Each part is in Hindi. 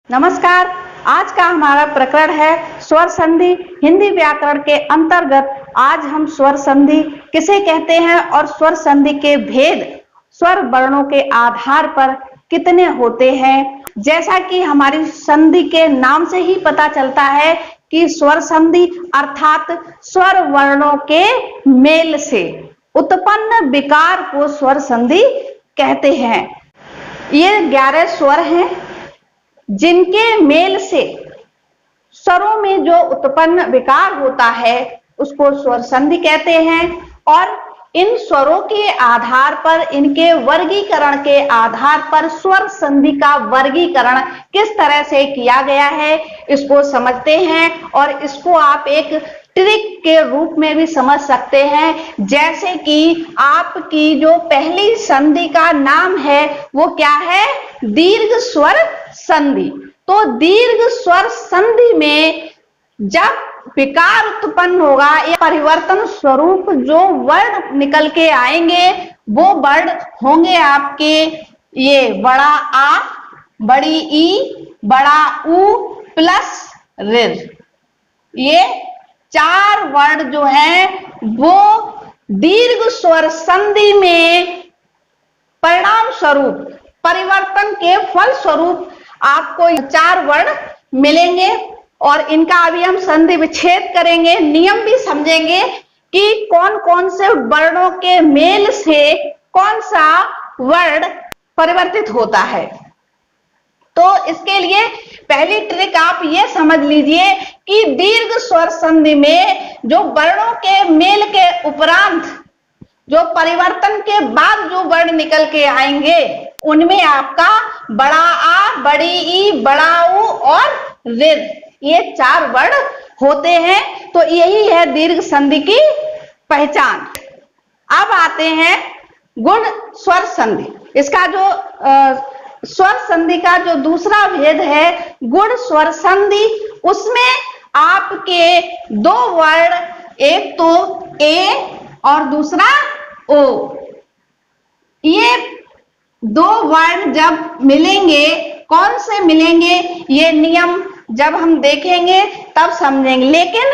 नमस्कार। आज का हमारा प्रकरण है स्वर संधि हिंदी व्याकरण के अंतर्गत। आज हम स्वर संधि किसे कहते हैं और स्वर संधि के भेद स्वर वर्णों के आधार पर कितने होते हैं। जैसा कि हमारी संधि के नाम से ही पता चलता है कि स्वर संधि अर्थात स्वर वर्णों के मेल से उत्पन्न विकार को स्वर संधि कहते हैं। ये 11 स्वर हैं जिनके मेल से स्वरों में जो उत्पन्न विकार होता है उसको स्वर संधि कहते हैं। और इन स्वरों के आधार पर, इनके वर्गीकरण के आधार पर स्वर संधि का वर्गीकरण किस तरह से किया गया है इसको समझते हैं। और इसको आप एक ट्रिक के रूप में भी समझ सकते हैं। जैसे कि आपकी जो पहली संधि का नाम है वो क्या है? दीर्घ स्वर संधि। तो दीर्घ स्वर संधि में जब विकार उत्पन्न होगा या परिवर्तन स्वरूप जो वर्ण निकल के आएंगे वो वर्ण होंगे आपके ये बड़ा आ, बड़ी ई, बड़ा उ प्लस ऋ। ये 4 वर्ण जो है वो दीर्घ स्वर संधि में परिणाम स्वरूप, परिवर्तन के फल स्वरूप आपको 4 वर्ण मिलेंगे। और इनका अभी हम संधि विच्छेद करेंगे, नियम भी समझेंगे कि कौन कौन से वर्णों के मेल से कौन सा वर्ण परिवर्तित होता है। तो इसके लिए पहली ट्रिक आप ये समझ लीजिए कि दीर्घ स्वर संधि में जो वर्णों के मेल के उपरांत जो परिवर्तन के बाद जो वर्ण निकल के आएंगे उनमें आपका बड़ा आ, बड़ी ई, बड़ा उ और ऋ, ये 4 वर्ण होते हैं। तो यही है दीर्घ संधि की पहचान। अब आते हैं गुण स्वर संधि। इसका जो स्वर संधि का जो दूसरा भेद है गुण स्वर संधि, उसमें आपके 2 वर्ण, एक तो ए और दूसरा ओ, ये 2 वर्ण जब मिलेंगे, कौन से मिलेंगे ये नियम जब हम देखेंगे तब समझेंगे। लेकिन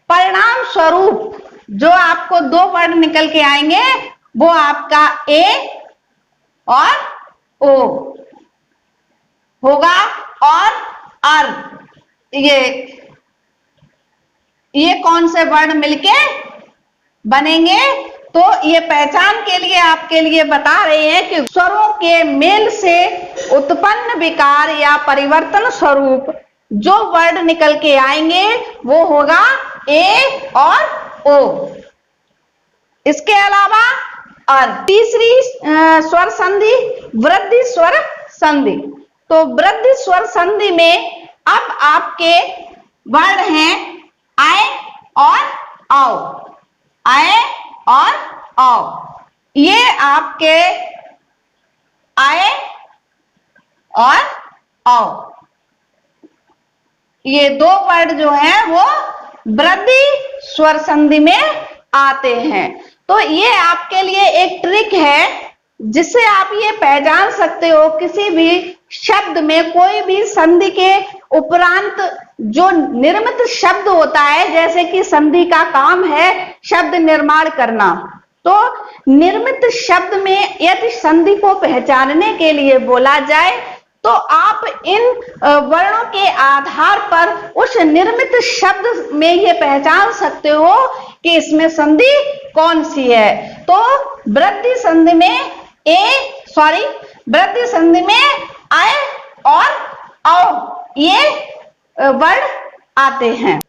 परिणाम स्वरूप जो आपको 2 वर्ण निकल के आएंगे वो आपका ए और ओ होगा। और अर, ये कौन से वर्ण मिलके बनेंगे? तो ये पहचान के लिए आपके लिए बता रहे हैं कि स्वरों के मेल से उत्पन्न विकार या परिवर्तन स्वरूप जो वर्ण निकल के आएंगे वो होगा ए और ओ। इसके अलावा और तीसरी स्वर संधि वृद्धि स्वर संधि। तो वृद्धि स्वर संधि में अब आपके वर्ण हैं आए और आओ, आए और आओ। ये आपके आए और आओ, ये 2 वर्ण जो हैं वो वृद्धि स्वर संधि में आते हैं। तो ये आपके लिए एक ट्रिक है जिससे आप ये पहचान सकते हो किसी भी शब्द में कोई भी संधि के उपरांत जो निर्मित शब्द होता है, जैसे कि संधि का काम है शब्द निर्माण करना। तो निर्मित शब्द में यदि संधि को पहचानने के लिए बोला जाए तो आप इन वर्णों के आधार पर उस निर्मित शब्द में ये पहचान सकते हो कि इसमें संधि कौन सी है। तो वृद्धि संधि में वृद्धि संधि में आए और आओ ये वर्ण आते हैं।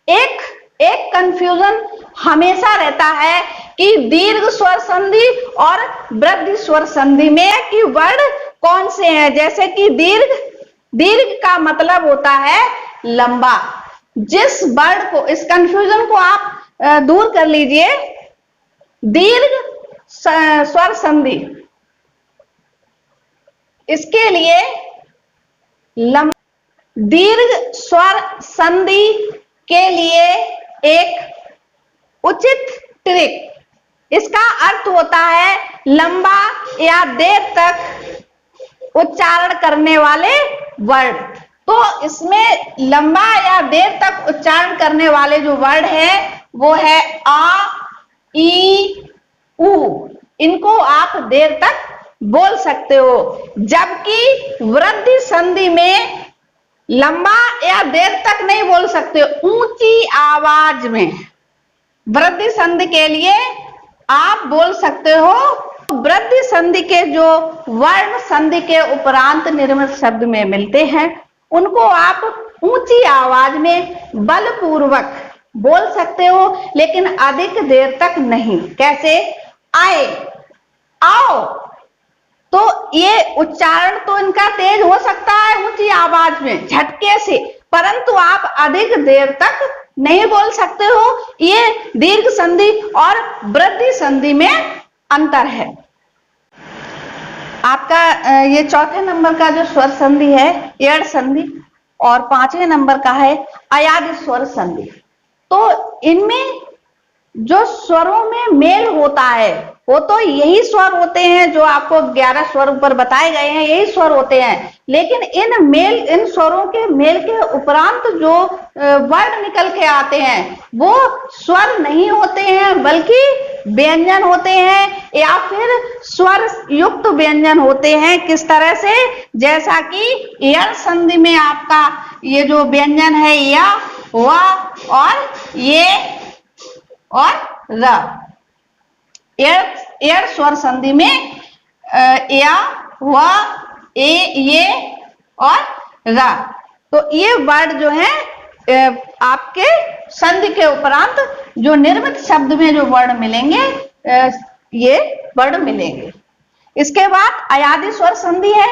एक कंफ्यूजन हमेशा रहता है कि दीर्घ स्वर संधि और वृद्धि स्वर संधि में कि वर्ण कौन से हैं। जैसे कि दीर्घ का मतलब होता है लंबा। जिस वर्ण को, इस कंफ्यूजन को आप दूर कर लीजिए। दीर्घ स्वर संधि, इसके लिए दीर्घ स्वर संधि के लिए एक उचित ट्रिक, इसका अर्थ होता है लंबा या देर तक उच्चारण करने वाले वर्ण। तो इसमें लंबा या देर तक उच्चारण करने वाले जो वर्ड है वो है आ, ई, उ। इनको आप देर तक बोल सकते हो, जबकि वृद्धि संधि में लंबा या देर तक नहीं बोल सकते, ऊंची आवाज में। वृद्धि संधि के लिए आप बोल सकते हो। वृद्धि संधि के जो वर्ण संधि के उपरांत निर्मित शब्द में मिलते हैं उनको आप ऊंची आवाज में बलपूर्वक बोल सकते हो, लेकिन अधिक देर तक नहीं। कैसे? आए, आओ। तो ये उच्चारण तो इनका तेज हो सकता है ऊंची आवाज में झटके से, परंतु आप अधिक देर तक नहीं बोल सकते हो। ये दीर्घ संधि और वृद्धि संधि में अंतर है। आपका ये चौथे नंबर का जो स्वर संधि है एड़ संधि, और पांचवें नंबर का है अयादि स्वर संधि। तो इनमें जो स्वरों में मेल होता है वो तो यही स्वर होते हैं जो आपको 11 स्वर ऊपर बताए गए हैं, यही स्वर होते हैं। लेकिन इन स्वरों के मेल के उपरांत जो वर्ण निकल के आते हैं वो स्वर नहीं होते हैं, बल्कि व्यंजन होते हैं या फिर स्वर युक्त व्यंजन होते हैं। किस तरह से? जैसा कि यण संधि में आपका ये जो व्यंजन है या, व और ये और र। एड़ स्वर संधि में या, व, ए, ये और र। तो ये वर्ड जो है आपके संधि के उपरांत जो निर्मित शब्द में जो वर्ण मिलेंगे ये वर्ण मिलेंगे। इसके बाद अयादि स्वर संधि है।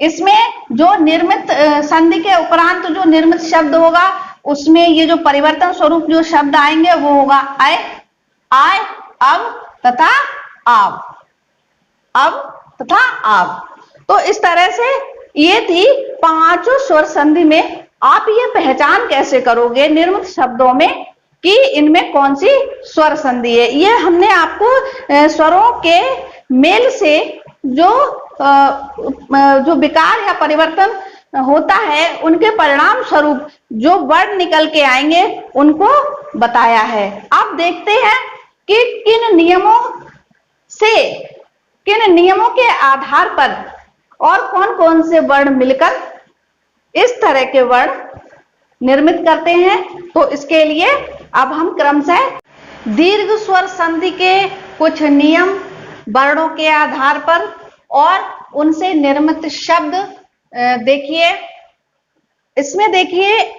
इसमें जो निर्मित संधि के उपरांत जो निर्मित शब्द होगा उसमें ये जो परिवर्तन स्वरूप जो शब्द आएंगे वो होगा आय, आय, अब तथा आव, अब तथा आव। तो इस तरह से ये थी पांचों स्वर संधि में। आप ये पहचान कैसे करोगे निर्मित शब्दों में कि इनमें कौन सी स्वर संधि है? ये हमने आपको स्वरों के मेल से जो विकार या परिवर्तन होता है उनके परिणाम स्वरूप जो वर्ण निकल के आएंगे उनको बताया है। अब देखते हैं कि किन नियमों के आधार पर और कौन कौन से वर्ण मिलकर इस तरह के वर्ण निर्मित करते हैं। तो इसके लिए अब हम क्रमशः दीर्घ स्वर संधि के कुछ नियम वर्णों के आधार पर और उनसे निर्मित शब्द देखिए। इसमें देखिए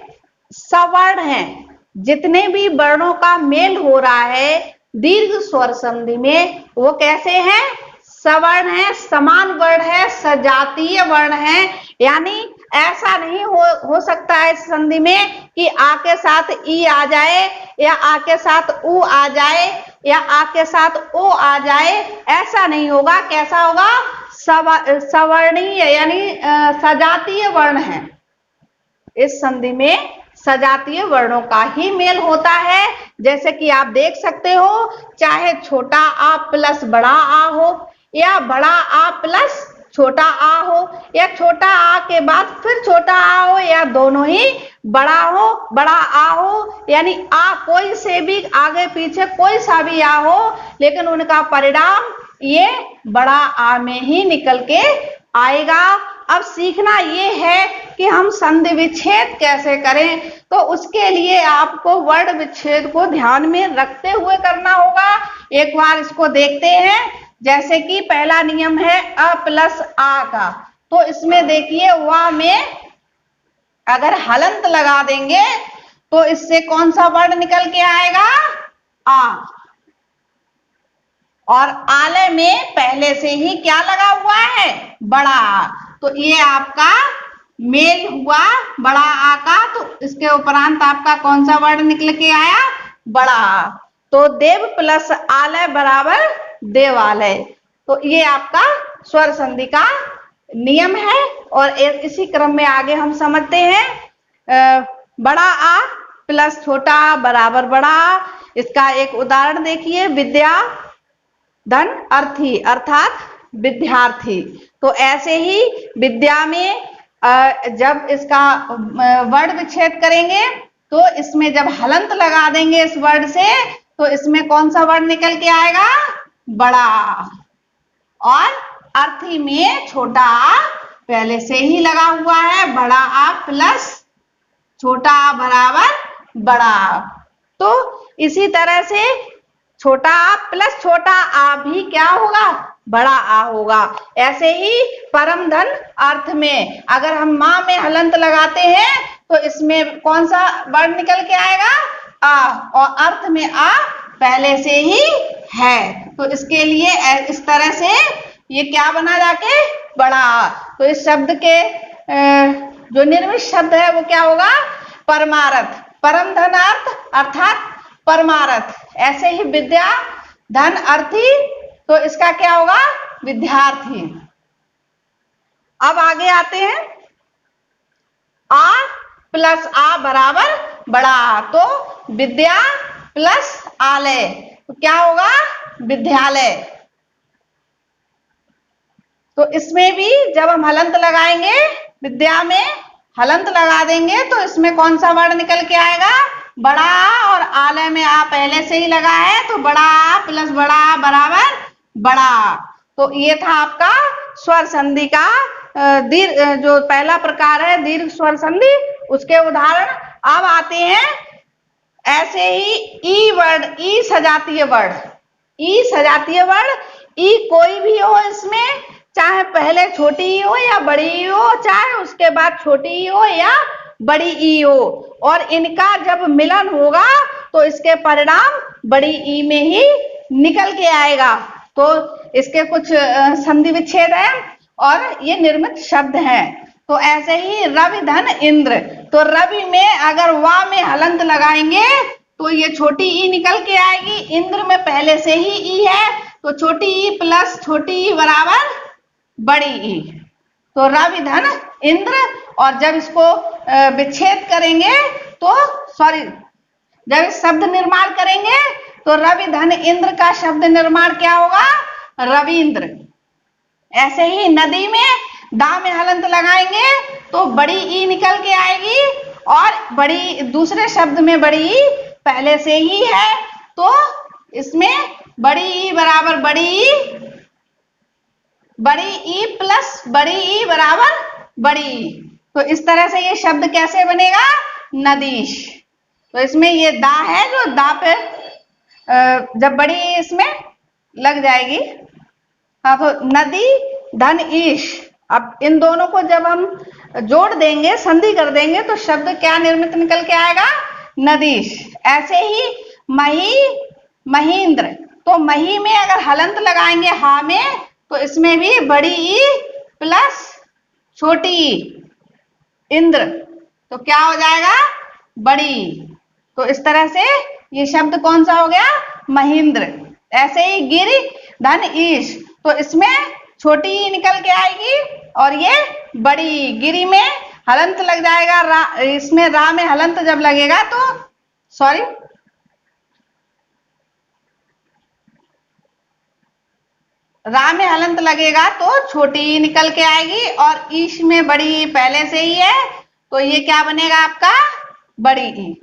सवर्ण हैं, जितने भी वर्णों का मेल हो रहा है दीर्घ स्वर संधि में वो कैसे हैं? सवर्ण है, समान वर्ण है, सजातीय वर्ण है। यानी ऐसा नहीं हो सकता है इस संधि में कि आ के साथ ई आ जाए या आ के साथ उ आ जाए या आ के साथ ओ आ जाए, ऐसा नहीं होगा। कैसा होगा? सवर्णीय यानी सजातीय वर्ण है। इस संधि में सजातीय वर्णों का ही मेल होता है। जैसे कि आप देख सकते हो, चाहे छोटा आ प्लस बड़ा आ हो या बड़ा आ प्लस छोटा आ हो या छोटा आ के बाद फिर छोटा आ हो या दोनों ही बड़ा हो, बड़ा आ हो, यानी आ कोई से भी आगे पीछे कोई सा भी आ हो, लेकिन उनका परिणाम ये बड़ा आ में ही निकल के आएगा। अब सीखना ये है कि हम संधि विच्छेद कैसे करें। तो उसके लिए आपको वर्ण विच्छेद को ध्यान में रखते हुए करना होगा। एक बार इसको देखते हैं। जैसे कि पहला नियम है अ प्लस आ का, तो इसमें देखिए वा में अगर हलंत लगा देंगे तो इससे कौन सा वर्ण निकल के आएगा? आ। और आले में पहले से ही क्या लगा हुआ है? बड़ा आ। तो ये आपका मेल हुआ बड़ा आ का, तो इसके उपरांत आपका कौन सा वर्ण निकल के आया? बड़ा आ। तो देव प्लस आलय बराबर देवालय। तो ये आपका स्वर संधि का नियम है। और इसी क्रम में आगे हम समझते हैं बड़ा आ प्लस छोटा आ बराबर बड़ा आ। इसका एक उदाहरण देखिए, विद्या धन अर्थी अर्थात विद्यार्थी। तो ऐसे ही विद्या में जब इसका वर्ण विच्छेद करेंगे तो इसमें जब हलंत लगा देंगे इस वर्ड से तो इसमें कौन सा वर्ण निकल के आएगा? बड़ा। और अर्थी में छोटा आ पहले से ही लगा हुआ है, बड़ा आ प्लस छोटा आ बराबर बड़ा आ। तो इसी तरह से छोटा आ प्लस छोटा आ भी क्या होगा? बड़ा आ होगा। ऐसे ही परम धन अर्थ में अगर हम मां में हलंत लगाते हैं तो इसमें कौन सा वर्ण निकल के आएगा? आ। और अर्थ में आ पहले से ही है तो इसके लिए इस तरह से ये क्या बना जाके? बड़ा आ। तो इस शब्द के जो निर्मित शब्द है वो क्या होगा? परमार्थ। परम धन अर्थ अर्थात परमार्थ। ऐसे ही विद्या धन अर्थी तो इसका क्या होगा? विद्यार्थी। अब आगे आते हैं, आ प्लस आ बराबर बड़ा आ, तो विद्या प्लस आलय तो क्या होगा? विद्यालय। तो इसमें भी जब हम हलंत लगाएंगे, विद्या में हलंत लगा देंगे तो इसमें कौन सा वर्ण निकल के आएगा? बड़ा आ। और आलय में आ पहले से ही लगा है तो बड़ा आ प्लस बड़ा आ बराबर बड़ा आ। तो ये था आपका स्वर संधि का दीर्घ जो पहला प्रकार है दीर्घ स्वर संधि, उसके उदाहरण। अब आते हैं ऐसे ही ई वर्ण, ई सजातीय वर्ण। ई सजातीय वर्ण, ई कोई भी हो इसमें, चाहे पहले छोटी ई हो या बड़ी ई हो, चाहे उसके बाद छोटी ई हो या बड़ी ई हो, और इनका जब मिलन होगा तो इसके परिणाम बड़ी ई में ही निकल के आएगा। तो इसके कुछ संधि विच्छेद है और ये निर्मित शब्द हैं। तो ऐसे ही रवि धन इंद्र, तो रवि में अगर वा में हलंत लगाएंगे तो ये छोटी ई निकल के आएगी। इंद्र में पहले से ही ई है तो छोटी ई प्लस छोटी ई बराबर बड़ी ई। तो रवि धन इंद्र, और जब इसको विच्छेद करेंगे तो जब इस शब्द निर्माण करेंगे तो रवि धन इंद्र का शब्द निर्माण क्या होगा? रविंद्र। ऐसे ही नदी में दा में हलंत लगाएंगे तो बड़ी ई निकल के आएगी, और बड़ी दूसरे शब्द में बड़ी ई पहले से ही है तो इसमें बड़ी ई बराबर बड़ी ई प्लस बड़ी ई बराबर बड़ी ई। तो इस तरह से ये शब्द कैसे बनेगा? नदीश। तो इसमें ये दा है, जो दा पे जब बड़ी इसमें लग जाएगी, हाँ, तो नदी धन ईश। अब इन दोनों को जब हम जोड़ देंगे, संधि कर देंगे, तो शब्द क्या निर्मित निकल के आएगा? नदीश। ऐसे ही मही महींद्र, तो मही में अगर हलंत लगाएंगे हा में तो इसमें भी बड़ी ई प्लस छोटी ई, इंद्र, तो क्या हो जाएगा? बड़ी। तो इस तरह से ये शब्द कौन सा हो गया? महेंद्र। ऐसे ही गिरि धन ईश, तो इसमें छोटी ई निकल के आएगी और ये बड़ी। गिरि में हलंत लग जाएगा, इसमें रा में हलंत जब लगेगा तो रा में हलंत लगेगा तो छोटी ई निकल के आएगी, और ईश में बड़ी ई पहले से ही है तो ये क्या बनेगा आपका? बड़ी ई।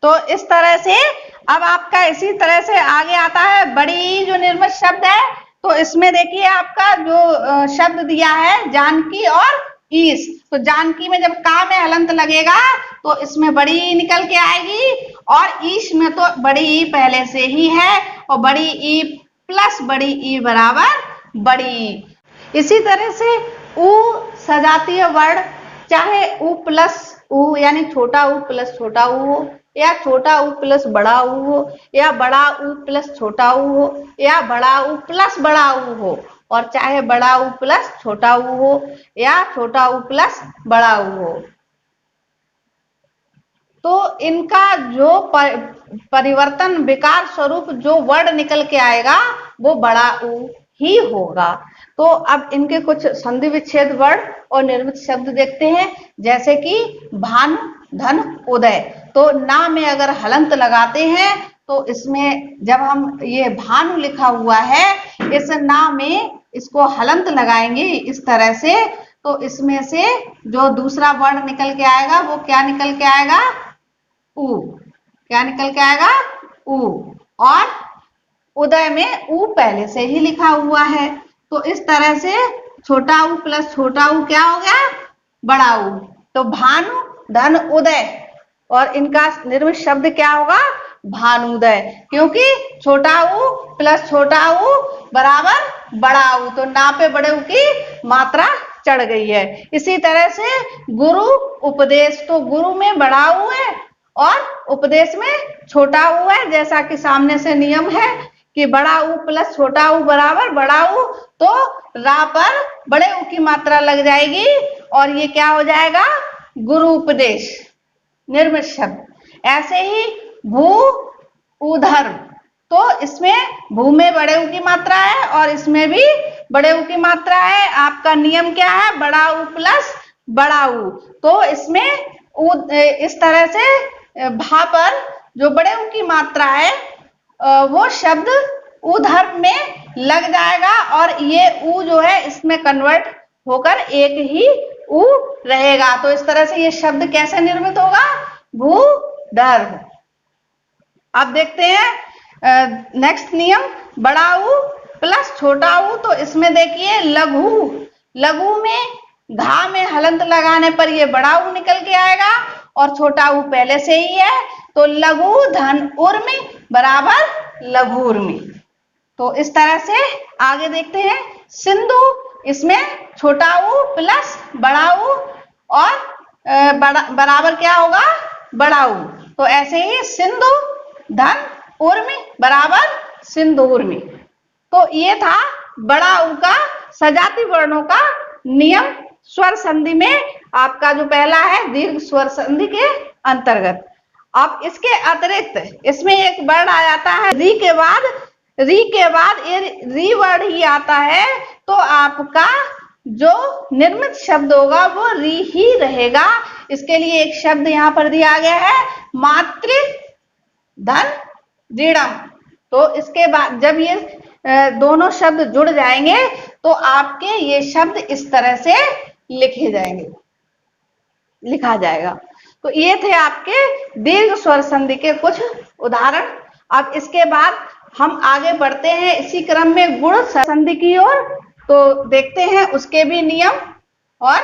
तो इस तरह से अब आपका इसी तरह से आगे आता है बड़ी ई जो निर्मित शब्द है। तो इसमें देखिए आपका जो शब्द दिया है जानकी और ईश, तो जानकी में जब का में हलंत लगेगा तो इसमें बड़ी ई निकल के आएगी, और ईश में तो बड़ी ई पहले से ही है और बड़ी ई प्लस बड़ी ई बराबर बड़ी ई। इसी तरह से उ सजातीय वर्ण, चाहे उ प्लस उ यानी छोटा उ प्लस छोटा उ हो, या छोटा उ प्लस बड़ा उ हो, या बड़ा उ प्लस छोटा उ हो, या बड़ा उ प्लस बड़ा उ हो, और चाहे बड़ा उ प्लस छोटा उ हो या छोटा उ प्लस बड़ा उ हो। तो इनका जो परिवर्तन विकार स्वरूप जो वर्ण निकल के आएगा वो बड़ा उ ही होगा। तो अब इनके कुछ संधि विच्छेद वर्ण और निर्मित शब्द देखते हैं, जैसे कि भानु धन उदय। तो ना में अगर हलंत लगाते हैं तो इसमें जब हम ये भानु लिखा हुआ है, इस ना में इसको हलंत लगाएंगे इस तरह से, तो इसमें से जो दूसरा वर्ण निकल के आएगा वो क्या निकल के आएगा? उ। क्या निकल के आएगा? उ। और उदय में उ पहले से ही लिखा हुआ है, तो इस तरह से छोटा उ प्लस छोटा उ क्या हो गया? बड़ा उ। तो भानु धन उदय, और इनका निर्मित शब्द क्या होगा? भानुदय, क्योंकि छोटा उ प्लस छोटा उ बराबर बड़ा उ, तो ना पे बड़े उ की मात्रा चढ़ गई है। इसी तरह से गुरु उपदेश, तो गुरु में बड़ा उ है और उपदेश में छोटा उ है, जैसा कि सामने से नियम है कि बड़ा उ प्लस छोटा उ बराबर बड़ा उ, तो रा पर बड़े उ की मात्रा लग जाएगी और ये क्या हो जाएगा? गुरु उपदेश निर्मित शब्द। ऐसे ही भू उधर्म, तो इसमें भू में बड़े उ की मात्रा है और इसमें भी बड़े उ की मात्रा है। आपका नियम क्या है? बड़ा उ प्लस बड़ा उ, तो इसमें इस तरह से भा पर जो बड़े उ की मात्रा है वो शब्द उधर्म में लग जाएगा और ये उ जो है इसमें कन्वर्ट होकर एक ही उ रहेगा। तो इस तरह से ये शब्द कैसे निर्मित होगा? भूधर्म। अब देखते हैं नेक्स्ट नियम, बड़ा उ प्लस छोटा उ, तो इसमें देखिए लघु, लघु में घा में हलंत लगाने पर ये बड़ा उ निकल के आएगा और छोटा उ पहले से ही है, तो लघु धन उर्मी बराबर लघु उर्मी। तो इस तरह से आगे देखते हैं सिंधु, इसमें छोटा उ प्लस बड़ा उ और बराबर क्या होगा? बड़ा उ, तो ऐसे ही सिंधु धन उर्मी बराबर सिंधु उर्मी। तो ये था बड़ा उ का सजाती वर्णों का नियम स्वर संधि में, आपका जो पहला है दीर्घ स्वर संधि के अंतर्गत। अब इसके अतिरिक्त इसमें एक वर्ण आ जाता है री के बाद, री के बाद ये री वर्ण ही आता है, तो आपका जो निर्मित शब्द होगा वो री ही रहेगा। इसके लिए एक शब्द यहाँ पर दिया गया है मातृ धन ऋणम, तो इसके बाद जब ये दोनों शब्द जुड़ जाएंगे तो आपके ये शब्द इस तरह से लिखे जाएंगे, लिखा जाएगा। तो ये थे आपके दीर्घ स्वर संधि के कुछ उदाहरण। अब इसके बाद हम आगे बढ़ते हैं इसी क्रम में गुण संधि की ओर, तो देखते हैं उसके भी नियम और